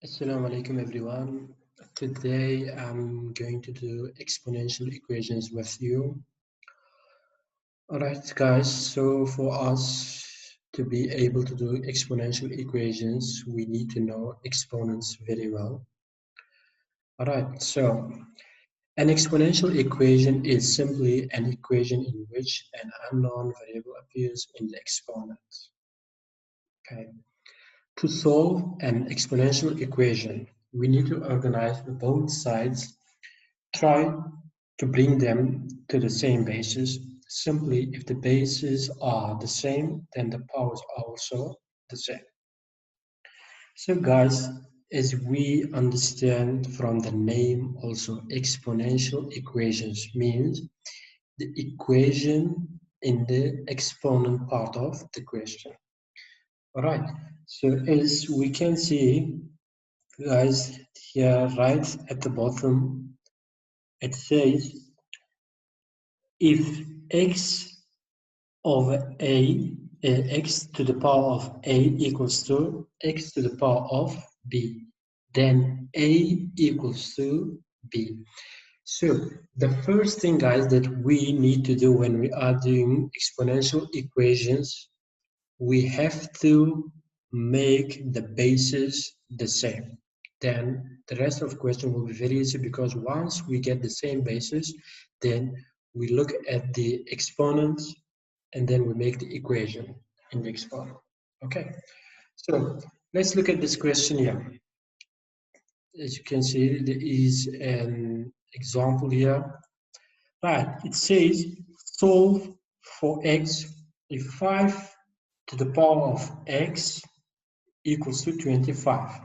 Assalamu alaikum everyone. Today I'm going to do exponential equations with you. Alright guys, so for us to be able to do exponential equations, we need to know exponents very well. Alright, so an exponential equation is simply an equation in which an unknown variable appears in the exponent. Okay. To solve an exponential equation, we need to organize both sides, try to bring them to the same basis. Simply, if the bases are the same, then the powers are also the same. So guys, as we understand from the name also, exponential equations means the equation in the exponent part of the question. All right, so as we can see, guys, here right at the bottom, it says if x over x to the power of a equals to x to the power of b, then a equals to b. So the first thing, guys, that we need to do when we are doing exponential equations, we have to make the bases the same. Then the rest of the question will be very easy, because once we get the same basis, then we look at the exponents and then we make the equation in the exponent. Okay, so let's look at this question here. As you can see, there is an example here. Right, it says solve for x if 5 to the power of x equals to 25.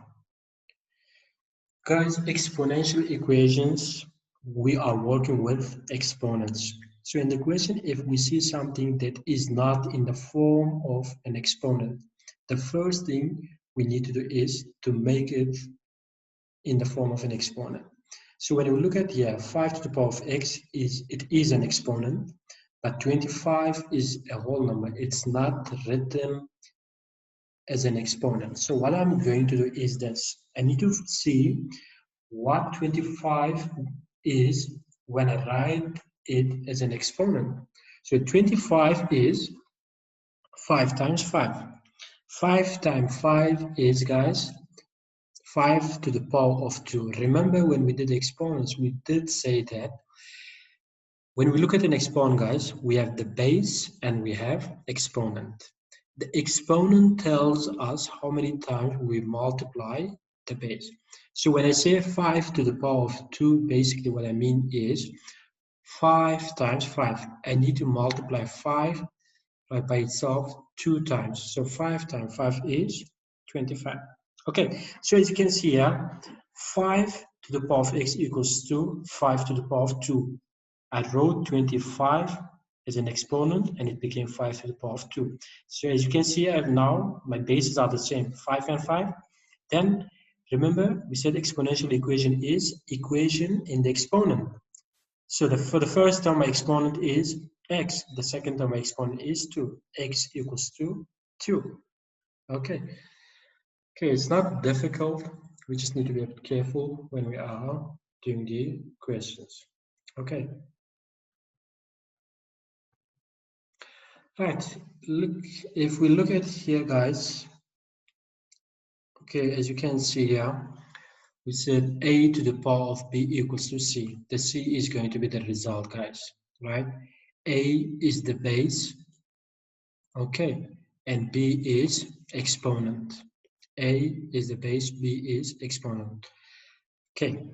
Guys, exponential equations, we are working with exponents. So in the question, if we see something that is not in the form of an exponent, the first thing we need to do is to make it in the form of an exponent. So when we look at here, 5 to the power of x it is an exponent, but 25 is a whole number. It's not written as an exponent. So what I'm going to do is this. I need to see what 25 is when I write it as an exponent. So 25 is 5 times 5. 5 times 5 is, guys, 5 to the power of 2. Remember when we did exponents, we did say that when we look at an exponent, guys, we have the base and we have exponent. The exponent tells us how many times we multiply the base. So when I say 5 to the power of 2, basically what I mean is 5 times 5. I need to multiply 5 by itself 2 times. So 5 times 5 is 25. Okay, so as you can see here, 5 to the power of x equals 2, 5 to the power of 2. I wrote 25 as an exponent and it became 5 to the power of 2. So as you can see, I have now, my bases are the same, 5 and 5. Then remember, we said exponential equation is equation in the exponent. So for the first term, my exponent is x. The second term, my exponent is 2. X equals to 2. Okay. Okay, it's not difficult. We just need to be a bit careful when we are doing the questions. Okay. Right, look, if we look at here, guys, okay, as you can see here, we said a to the power of b equals to c. The c is going to be the result, guys, right? A is the base, okay, and b is exponent. A is the base, b is exponent. Okay,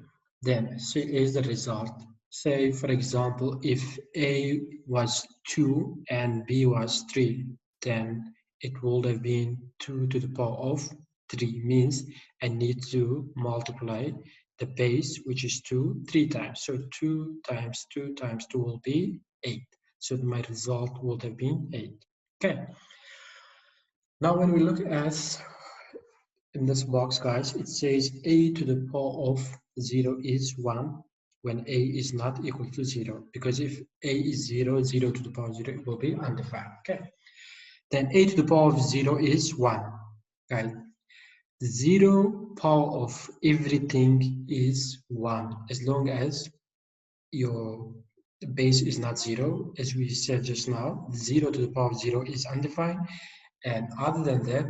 then c is the result. Say, for example, if a was 2 and b was 3, then it would have been 2 to the power of 3, means I need to multiply the base, which is 2, 3 times. So 2 times 2 times 2 will be 8. So my result would have been 8. Okay. Now when we look at in this box, guys, it says a to the power of 0 is 1 when a is not equal to 0. Because if a is 0, 0 to the power of 0, it will be undefined. Okay. Then a to the power of 0 is 1. Right? 0 power of everything is 1, as long as your base is not 0. As we said just now, 0 to the power of 0 is undefined, and other than that,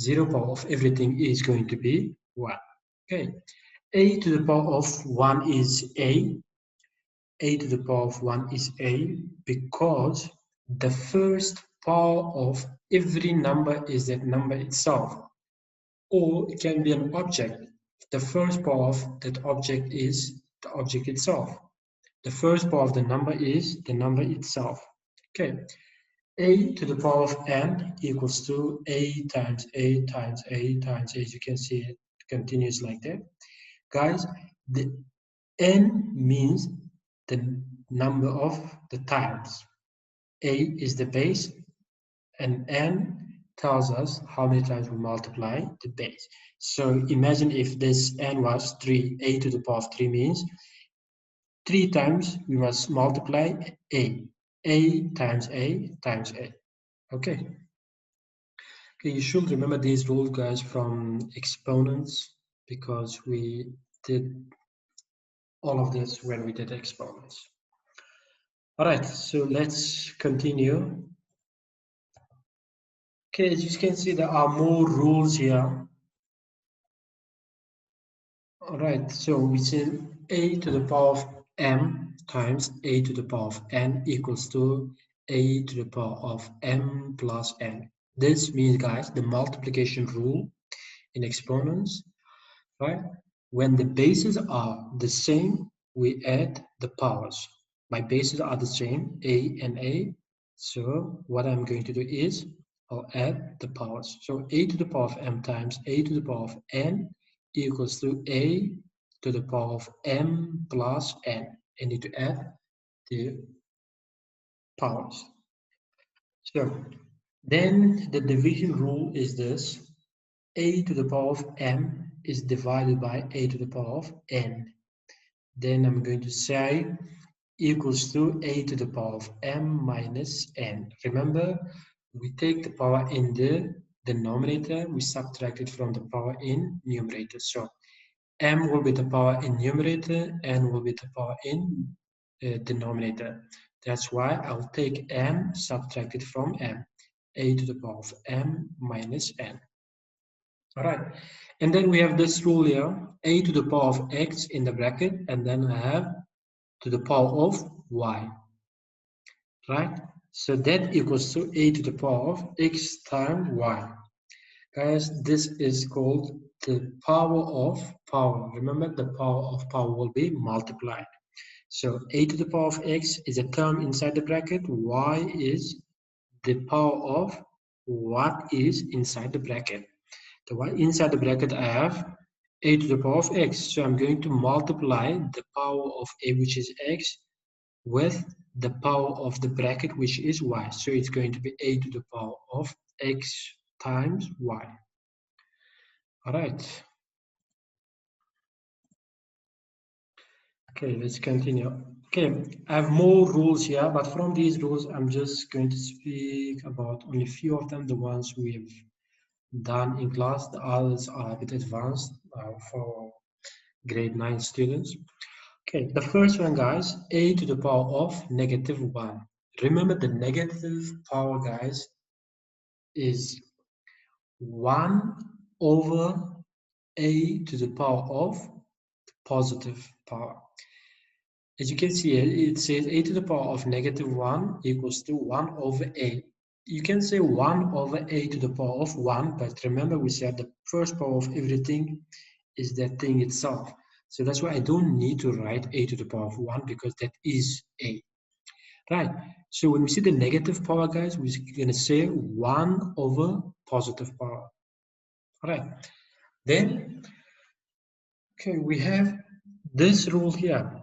0 power of everything is going to be 1. Okay, a to the power of 1 is a to the power of 1 is a, because the first power of every number is that number itself, or it can be an object. The first power of that object is the object itself. The first power of the number is the number itself. Okay, a to the power of n equals to a times a times a times a. As you can see, it continues like that. Guys, the n means the number of the times. A is the base, and n tells us how many times we multiply the base. So imagine if this n was 3, a to the power of 3 means 3 times we must multiply a times a times a. Okay. Okay, you should remember these rules, guys, from exponents, because we did all of this when we did exponents. All right, so let's continue. Okay, as you can see, there are more rules here. All right, so we see a to the power of m times a to the power of n equals to a to the power of m plus n. This means, guys, the multiplication rule in exponents, right? When the bases are the same, we add the powers. My bases are the same, a and a. So what I'm going to do is I'll add the powers. So a to the power of m times a to the power of n equals to a to the power of m plus n. I need to add the powers. So then the division rule is this: a to the power of m is divided by a to the power of n. Then I'm going to say equals to a to the power of m minus n. Remember, we take the power in the denominator, we subtract it from the power in numerator. So m will be the power in numerator, n will be the power in denominator. That's why I'll take m, subtract it from m, a to the power of m minus n. All right, and then we have this rule here, a to the power of x in the bracket, and then I have to the power of y, right? So that equals to a to the power of x times y. Guys, this is called the power of power. Remember, the power of power will be multiplied. So a to the power of x is a term inside the bracket. Y is the power of what is inside the bracket. The one inside the bracket, I have a to the power of x. So I'm going to multiply the power of a, which is x, with the power of the bracket, which is y. So it's going to be a to the power of x times y. All right. Okay, let's continue. Okay, I have more rules here, but from these rules, I'm just going to speak about only a few of them, the ones we've done in class. The others are a bit advanced for grade 9 students. Okay, the first one, guys, a to the power of negative 1. Remember, the negative power, guys, is 1 over a to the power of positive power. As you can see, it says a to the power of negative 1 equals to 1 over a. You can say 1 over a to the power of 1, but remember we said the first power of everything is that thing itself. So that's why I don't need to write a to the power of 1, because that is a. Right, so when we see the negative power, guys, we're going to say 1 over positive power. All right, then, okay, we have this rule here.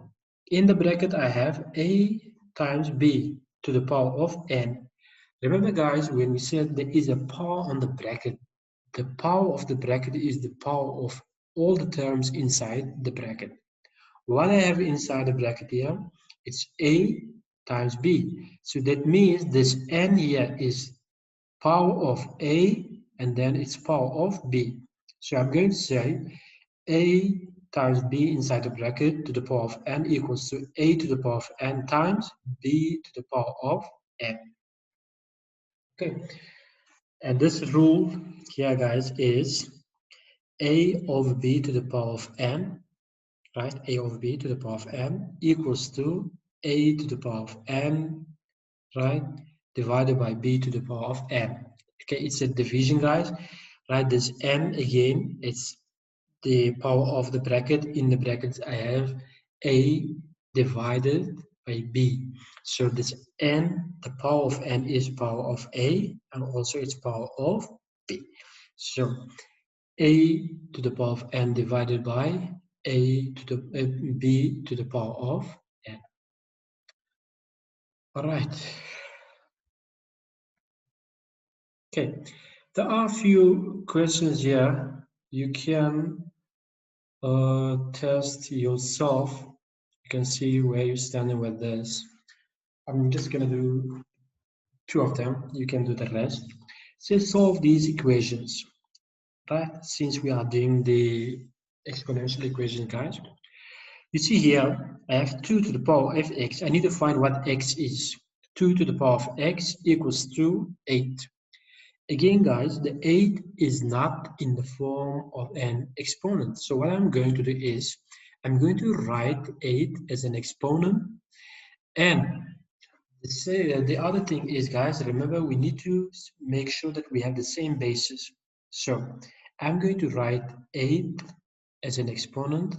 In the bracket, I have a times b to the power of n. Remember, guys, when we said there is a power on the bracket, the power of the bracket is the power of all the terms inside the bracket. What I have inside the bracket here, it's a times b. So that means this n here is power of a, and then it's power of b. So I'm going to say a times b inside the bracket to the power of n equals to a to the power of n times b to the power of n. Okay, and this rule here, guys, is a over b to the power of n, right? A over b to the power of n equals to a to the power of n, right? Divided by b to the power of n. Okay, it's a division, guys, right? This n again, it's the power of the bracket. In the brackets I have a divided by b. So this n, the power of n is power of a and also its power of b. So a to the power of n divided by a to the b to the power of n. All right. Okay. There are a few questions here. You can test yourself. You can see where you're standing with this. I'm just gonna do two of them. You can do the rest. So solve these equations, right? Since we are doing the exponential equation, guys. You see here, I have 2 to the power of x. I need to find what x is. 2 to the power of x equals to 8. Again, guys, the 8 is not in the form of an exponent. So what I'm going to do is, I'm going to write 8 as an exponent. And the other thing is, guys, remember we need to make sure that we have the same basis. So I'm going to write 8 as an exponent,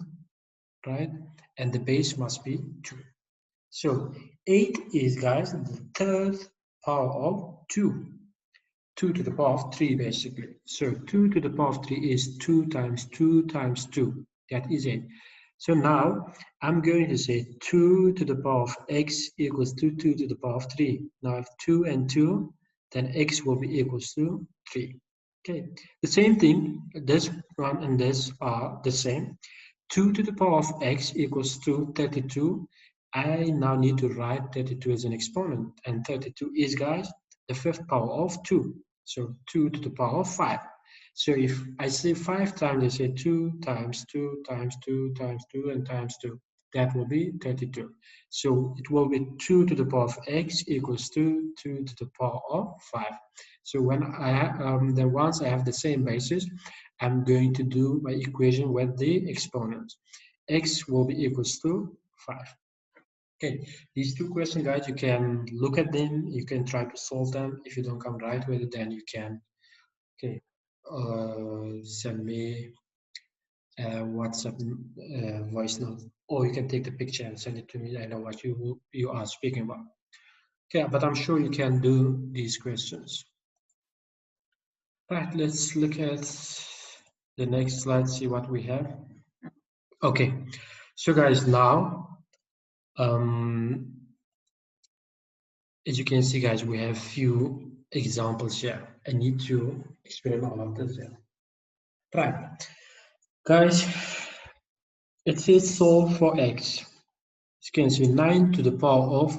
right? And the base must be 2. So 8 is, guys, the third power of 2. 2 to the power of 3, basically. So 2 to the power of 3 is 2 times 2 times 2. That is 8. So now I'm going to say 2 to the power of x equals to 2 to the power of 3. Now if 2 and 2, then x will be equals to 3. Okay, the same thing, this one and this are the same. 2 to the power of x equals to 32. I now need to write 32 as an exponent, and 32 is, guys, the fifth power of 2. So 2 to the power of 5. So if I say 5 times, I say 2 times 2 times 2 times 2 and times 2. That will be 32. So it will be 2 to the power of x equals to 2 to the power of 5. So when then once I have the same basis, I'm going to do my equation with the exponents. X will be equals to 5. Okay, these two questions, guys, you can look at them, you can try to solve them. If you don't come right with it, then you can, okay, send me a WhatsApp voice note, or you can take the picture and send it to me. I know what you are speaking about. Okay, but I'm sure you can do these questions. Right, let's look at the next slide, see what we have. Okay, so guys, now, as you can see, guys, we have few examples here. I need to explain all of this here. Right, guys, it says solve for x. As you can see, 9 to the power of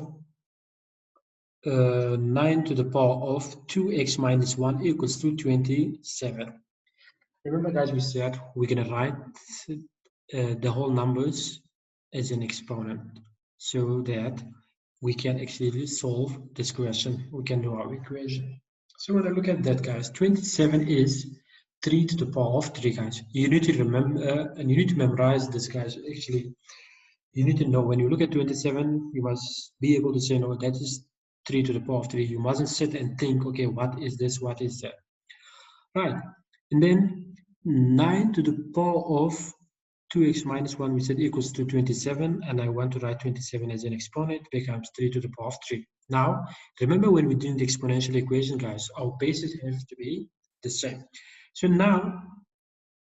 9 to the power of 2x minus 1 equals to 27. Remember, guys, we said we're gonna write the whole numbers as an exponent so that we can actually solve this question. We can do our equation. So when I look at that, guys, 27 is 3 to the power of 3, guys. You need to remember and you need to memorize this, guys. Actually, you need to know when you look at 27, you must be able to say, no, that is 3 to the power of 3. You mustn't sit and think, okay, what is this? What is that? Right. And then 9 to the power of 2x minus 1, we said equals to 27, and I want to write 27 as an exponent, becomes 3 to the power of 3. Now, remember when we're doing the exponential equation, guys, our bases have to be the same. So now,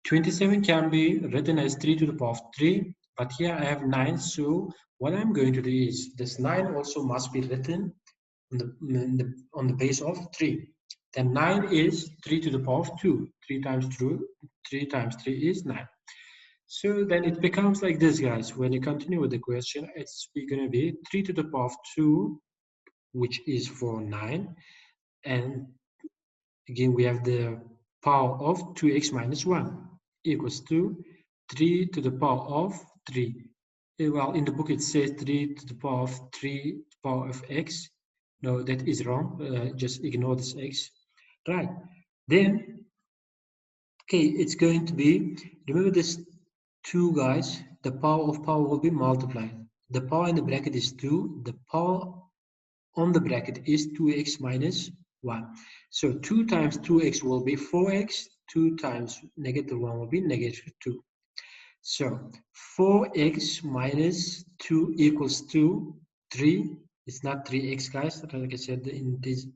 27 can be written as 3 to the power of 3, but here I have 9, so what I'm going to do is, this 9 also must be written on the base of 3. Then 9 is 3 to the power of 2. 3 times 3 is 9. So then it becomes like this, guys. When you continue with the question, it's going to be 3 to the power of 2, which is for 9. And again, we have the power of 2x minus 1 equals to 3 to the power of 3. Well, in the book it says 3 to the power of 3 to the power of x. No, that is wrong. Just ignore this x. Right. Then, okay, it's going to be, remember this 2 guys, the power of power will be multiplied. The power in the bracket is 2. The power on the bracket is 2x minus 1. So 2 times 2x will be 4x. 2 times negative 1 will be negative 2. So 4x minus 2 equals to 3. It's not 3x, guys. Like I said, in this,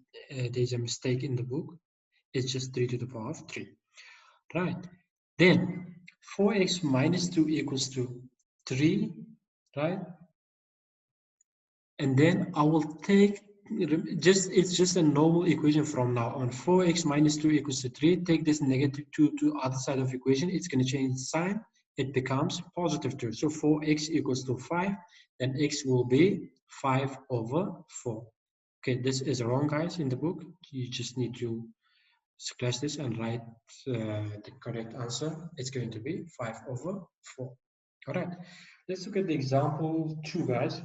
there's a mistake in the book. It's just 3 to the power of 3. Right. Then 4x minus 2 equals to 3. Right. And then I will take it's just a normal equation from now on. 4x minus 2 equals to 3. Take this negative 2 to other side of equation. It's going to change sign. It becomes positive 2. So 4x equals to 5. Then x will be 5 over 4. Okay, this is wrong, guys, in the book. You just need to splash this and write the correct answer. It's going to be 5 over 4. All right, let's look at the example 2, guys.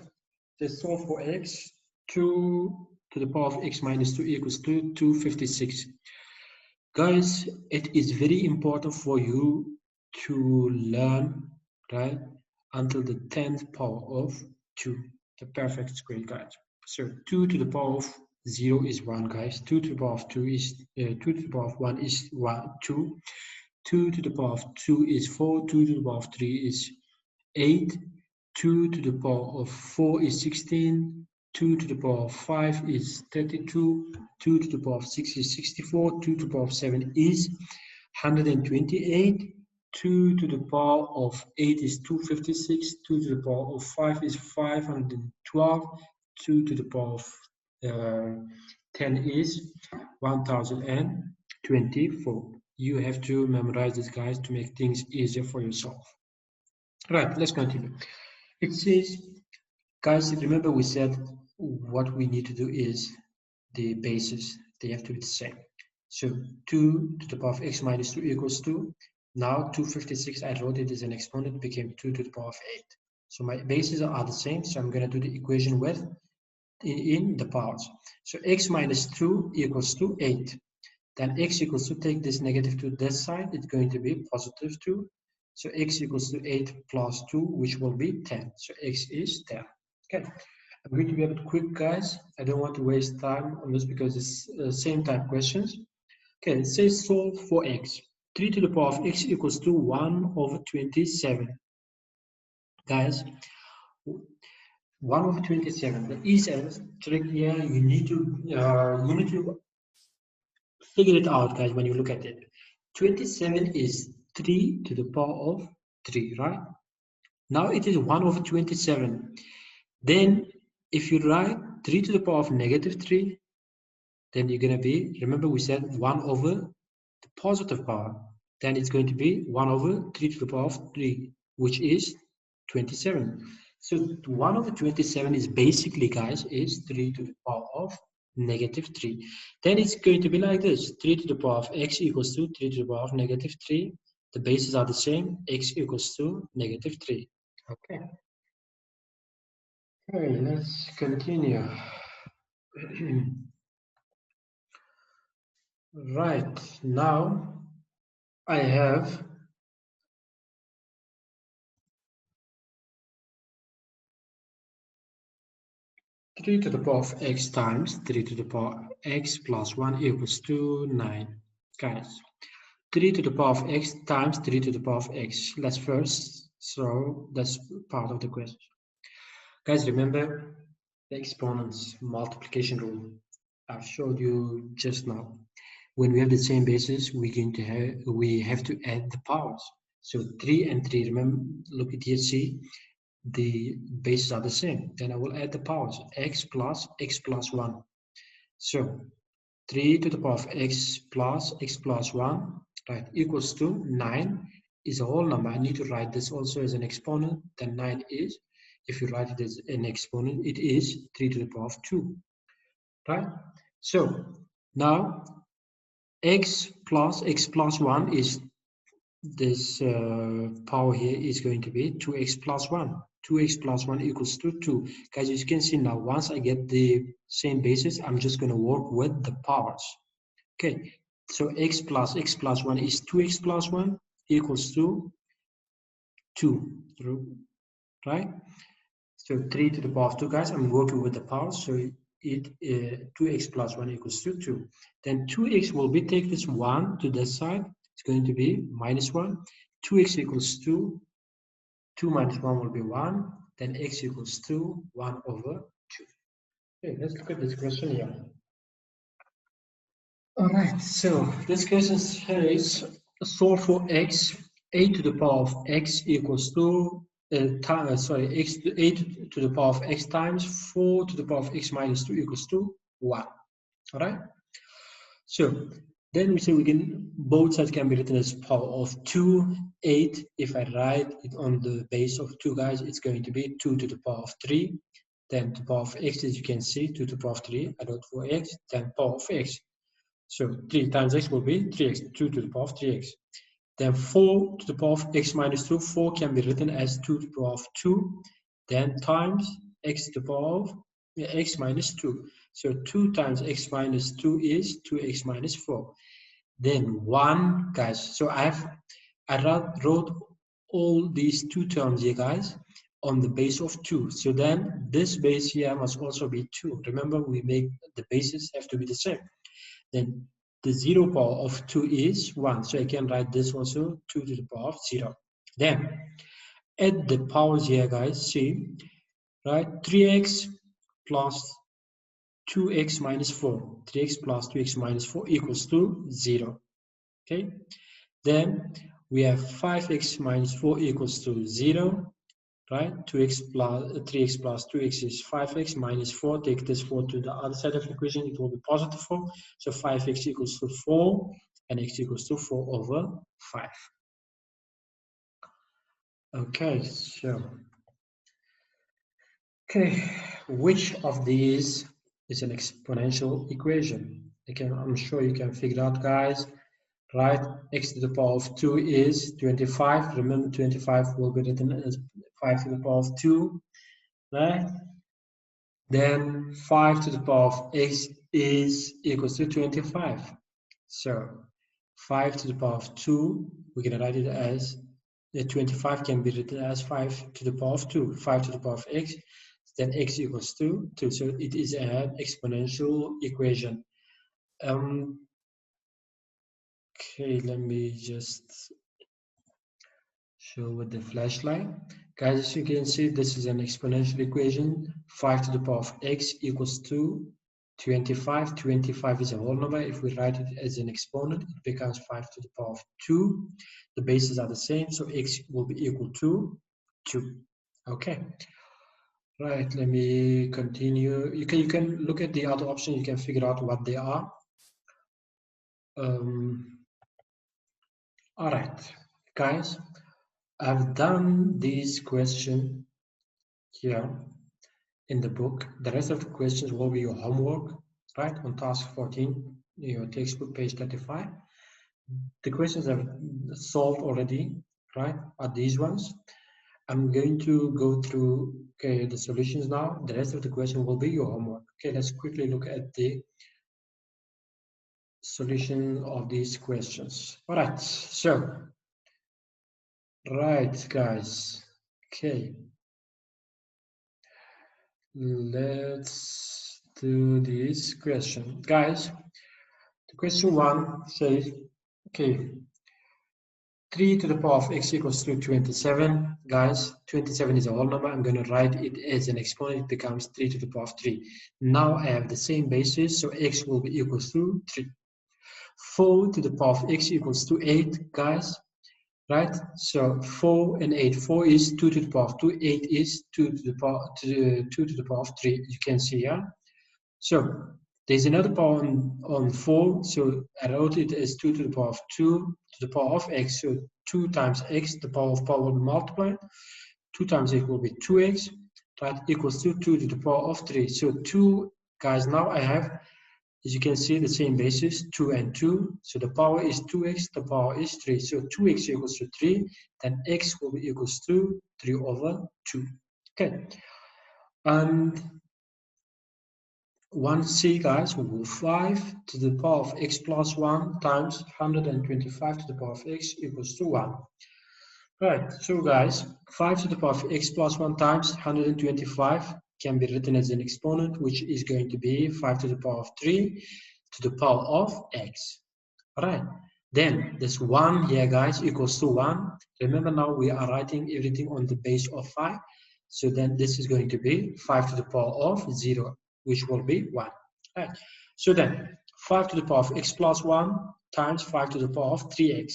Let's solve for x. 2 to the power of x minus 2 equals to 256. Guys, it is very important for you to learn, right, until the 10th power of 2, the perfect square, guys. So 2 to the power of 0 is 1, guys. 2 to the power of 2 is 2 to the power of 1 is 2. 2 to the power of 2 is 4. 2 to the power of 3 is 8. 2 to the power of 4 is 16. 2 to the power of 5 is 32. 2 to the power of 6 is 64. 2 to the power of 7 is 128. 2 to the power of 8 is 256. 2 to the power of 5 is 512. 2 to the power of 10 is 1024. You have to memorize these guys to make things easier for yourself. Right, let's continue. It says, guys, remember we said what we need to do is the bases. They have to be the same. So 2 to the power of x minus 2 equals 2. Now 256, I wrote it as an exponent, became 2 to the power of 8. So my bases are the same, so I'm going to do the equation with in the powers. So x minus 2 equals to 8. Then x equals to, take this negative to this side, it's going to be positive 2. So x equals to 8 plus 2, which will be 10. So x is 10. Okay, I'm going to be a bit quick, guys. I don't want to waste time on this because it's same type questions. Okay, it says solve for x. 3 to the power of x equals to 1 over 27. Guys, 1 over 27. The easiest trick here, you need to figure it out, guys, when you look at it. 27 is 3 to the power of 3, right? Now it is 1 over 27. Then if you write 3 to the power of negative 3, then you're going to be, remember we said 1 over the positive power. Then it's going to be 1 over 3 to the power of 3, which is 27. So 1 over 27 is basically, guys, is 3 to the power of negative 3. Then it's going to be like this. 3 to the power of x equals to 3 to the power of negative 3. The bases are the same. X equals to negative 3. Okay. Okay, let's continue. Right, now I have 3 to the power of x times 3 to the power of x plus 1 equals to 9. Guys, 3 to the power of x times 3 to the power of x. Let's first solve this part of the question. Guys, remember the exponents multiplication rule I've showed you just now. When we have the same basis, we have to add the powers. So 3 and 3, remember, look at here, see, the bases are the same. Then I will add the powers, x plus 1. So 3 to the power of x plus 1, right, equals to 9 is a whole number. I need to write this also as an exponent. Then 9 is, if you write it as an exponent, it is 3 to the power of 2, right? So now x plus 1 is this power here is going to be 2x plus 1. 2x plus 1 equals to 2. Guys, as you can see now, once I get the same basis, I'm just going to work with the powers. Okay, so x plus 1 is 2x plus 1 equals to 2, right? So 3 to the power of 2, guys. I'm working with the powers, so 2x plus 1 equals to 2. Then 2x will be, take this 1 to this side. It's going to be minus 1. 2x equals 2. 2 minus 1 will be 1. Then x equals 2, 1 over 2. Okay, let's look at this question here. All right, so this question says solve for x, a to the power of x equals to x to a to the power of x times 4 to the power of x minus 2 equals to 1. All right, so then we say we can, both sides can be written as power of 2, 8. If I write it on the base of 2, guys, it's going to be 2 to the power of 3. Then to the power of x, as you can see, 2 to the power of 3, I dot for x, then power of x. So 3 times x will be 3x, 2 to the power of 3x. Then 4 to the power of x minus 2, 4 can be written as 2 to the power of 2, then times x to the power of x minus 2. So 2 times x minus 2 is 2x minus 4. Then 1, guys, so I wrote all these two terms here, guys, on the base of 2. So then this base here must also be 2. Remember, we make the bases have to be the same. Then the 0 power of 2 is 1. So I can write this also 2 to the power of 0. Then add the powers here, guys. See, right? 3x plus 2x minus 4. 3x plus 2x minus 4 equals to 0. Okay. Then we have 5x minus 4 equals to 0. Right? 2x plus 3x plus 2x is 5x minus 4. Take this 4 to the other side of the equation, it will be positive 4. So 5x equals to 4 and x equals to 4 over 5. Okay, so which of these is an exponential equation? I'm sure you can figure out, guys. Right, x to the power of 2 is 25. Remember, 25 will be written as 5 to the power of 2, right? Then 5 to the power of x is equals to 25. So 5 to the power of 2, we can write it as 25 can be written as 5 to the power of 2. 5 to the power of x, then x equals to 2. So it is an exponential equation. Okay, let me just show with the flashlight. Guys, as you can see, this is an exponential equation. 5 to the power of x equals to 25. 25 is a whole number. If we write it as an exponent, it becomes 5 to the power of 2. The bases are the same, so x will be equal to 2. Okay. Right, let me continue. You can look at the other options. You can figure out what they are. All right, guys. I've done this question here in the book. The rest of the questions will be your homework, right? On task 14, your textbook, page 35. The questions I've solved already, right, are these ones. I'm going to go through the solutions now. The rest of the question will be your homework. Okay, let's quickly look at the solution of these questions. All right, so, right, guys. Okay. Let's do this question. Guys, the question 1 says, okay, 3 to the power of x equals to 27. Guys, 27 is a whole number. I'm going to write it as an exponent. It becomes 3 to the power of 3. Now I have the same basis, so x will be equals to 3. 4 to the power of x equals to 8, guys. Right? So 4 and 8. 4 is 2 to the power of 2. 8 is 2 to the power of 3. You can see here. So there's another power on 4. So I wrote it as 2 to the power of 2 to the power of x. So 2 times x, the power of power will be multiplied. 2 times x will be 2x. That equals to 2 to the power of 3. So 2, guys, now I have As you can see, the same basis, 2 and 2. So the power is 2x, the power is 3. So 2x equals to 3, then x will be equals to 3 over 2. Okay. And 1c, guys, will go 5 to the power of x plus 1 times 125 to the power of x equals to 1. Right, so guys, 5 to the power of x plus 1 times 125 can be written as an exponent, which is going to be 5 to the power of 3 to the power of x. All right, then this 1 here, guys, equals to 1. Remember, now we are writing everything on the base of 5. So then this is going to be 5 to the power of 0, which will be 1. All right, so then 5 to the power of x plus 1 times 5 to the power of 3x.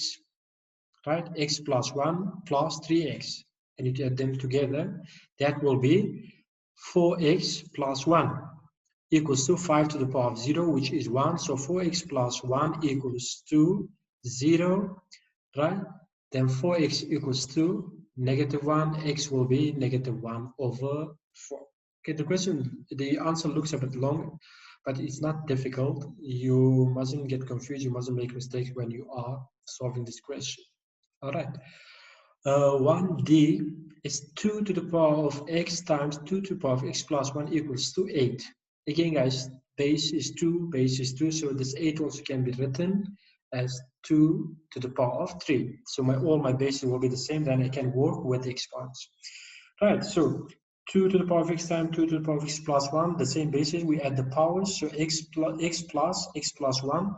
Right, x plus 1 plus 3x, and you add them together, that will be 4x plus 1 equals to 5 to the power of 0, which is 1. So 4x plus 1 equals to 0, right? Then 4x equals to negative 1, x will be negative 1 over 4. Okay, the answer looks a bit long, but it's not difficult. You mustn't get confused, you mustn't make mistakes when you are solving this question. All right. 1d is 2 to the power of x times 2 to the power of x plus 1 equals to 8. Again, guys, base is 2, so this 8 also can be written as 2 to the power of 3. So all my bases will be the same, then I can work with the exponents. Right, so 2 to the power of x times 2 to the power of x plus 1, the same basis, we add the powers, so x plus 1,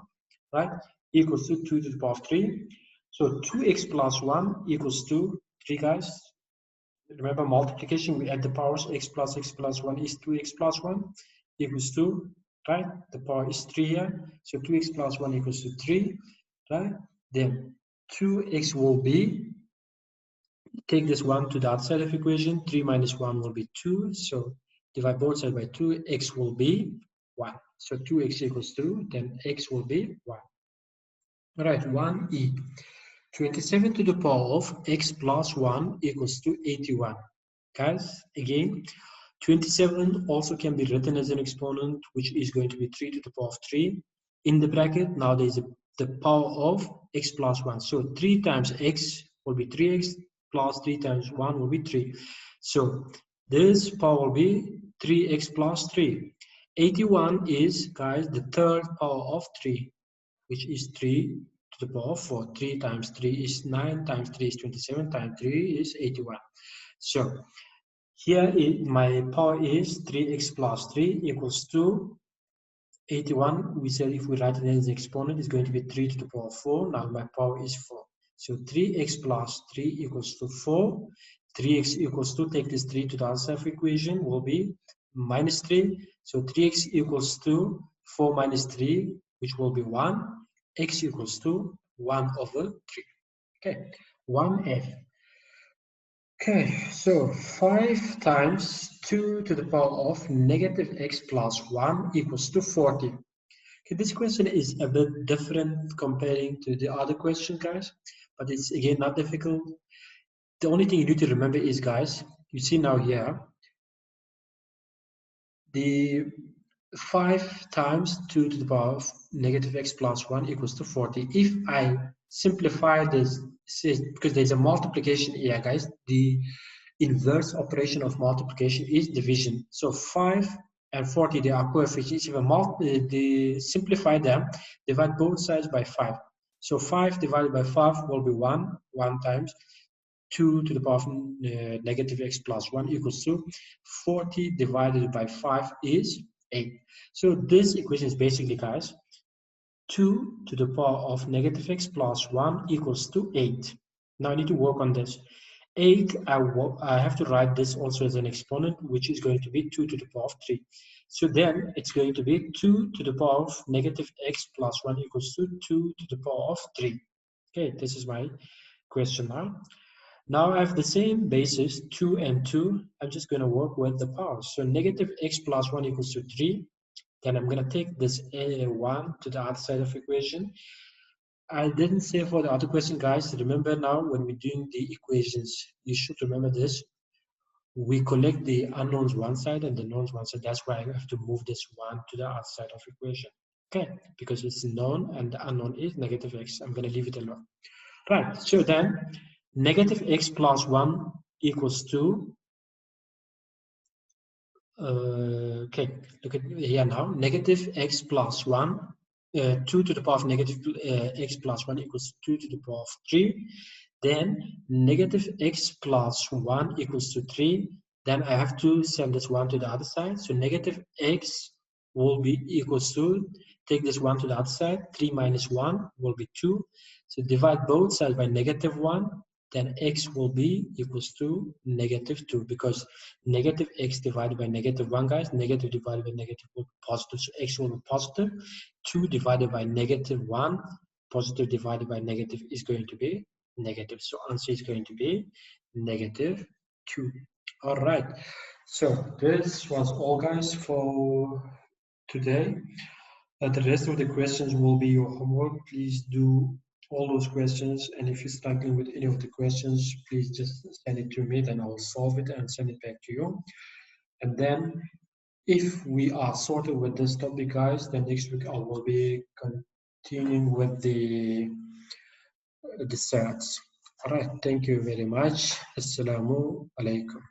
right, equals to 2 to the power of 3. So 2x plus 1 equals to 3, guys. Remember multiplication, we add the powers, x plus 1 is 2x plus 1 equals to, right? The power is 3 here. So 2x plus 1 equals to 3, right? Then 2x will be, take this 1 to the outside of equation, 3 minus 1 will be 2. So divide both sides by 2, x will be 1. So 2x equals 2, then x will be 1. All right, 1e. 27 to the power of x plus 1 equals to 81. Guys, again, 27 also can be written as an exponent, which is going to be 3 to the power of 3. In the bracket, now there is the power of x plus 1. So 3 times x will be 3x, plus 3 times 1 will be 3. So this power will be 3x plus 3. 81 is, guys, the third power of 3, which is 3 to the power of 4. 3 times 3 is 9, times 3 is 27, times 3 is 81. So here my power is 3x plus 3 equals to 81. We said if we write it as exponent, it's going to be 3 to the power of 4. Now my power is 4. So 3x plus 3 equals to 4. 3x equals to, take this 3 to the other side of equation, will be minus 3. So 3x equals to 4 minus 3, which will be 1. X equals to 1 over 3. Okay, 1f. Okay, so 5 times 2 to the power of negative x plus 1 equals to 40. Okay, this question is a bit different comparing to the other question, guys, but it's again not difficult. The only thing you need to remember is, guys, you see now here, the 5 times 2 to the power of negative x plus 1 equals to 40. If I simplify this, because there's a multiplication here, guys, the inverse operation of multiplication is division. So 5 and 40, they are coefficients. If I simplify them, divide both sides by 5. So 5 divided by 5 will be 1 times 2 to the power of negative x plus 1 equals to 40 divided by 5 is 8. So this equation is basically, guys, 2 to the power of negative x plus 1 equals to 8. Now I need to work on this. 8, I have to write this also as an exponent, which is going to be 2 to the power of 3. So then it's going to be 2 to the power of negative x plus 1 equals to 2 to the power of 3. Okay, this is my question now. Now I have the same basis, 2 and 2. I'm just going to work with the powers. So negative x plus 1 equals to 3. Then I'm going to take this 1 to the other side of equation. I didn't say for the other question, guys. Remember now when we're doing the equations, you should remember this. We collect the unknowns one side and the knowns one side. That's why I have to move this 1 to the other side of equation. Okay, because it's known and the unknown is negative x. I'm going to leave it alone. Right, so then negative x plus 1 equals 2. Okay, look at here now. Negative x plus 1, 2 to the power of negative x plus 1 equals 2 to the power of 3. Then negative x plus 1 equals to 3. Then I have to send this 1 to the other side. So negative x will be equals to, take this 1 to the other side. 3 minus 1 will be 2. So divide both sides by negative 1. Then x will be equals to negative 2, because negative x divided by negative 1, guys, negative divided by negative will be positive, so x will be positive. 2 divided by negative 1, positive divided by negative is going to be negative, so answer is going to be negative 2. All right, so this was all, guys, for today. The rest of the questions will be your homework. Please do all those questions, and if you're struggling with any of the questions, please just send it to me, then I'll solve it and send it back to you. And then if we are sorted with this topic, guys, then next week I will be continuing with the stats. All right, thank you very much. Assalamu alaikum.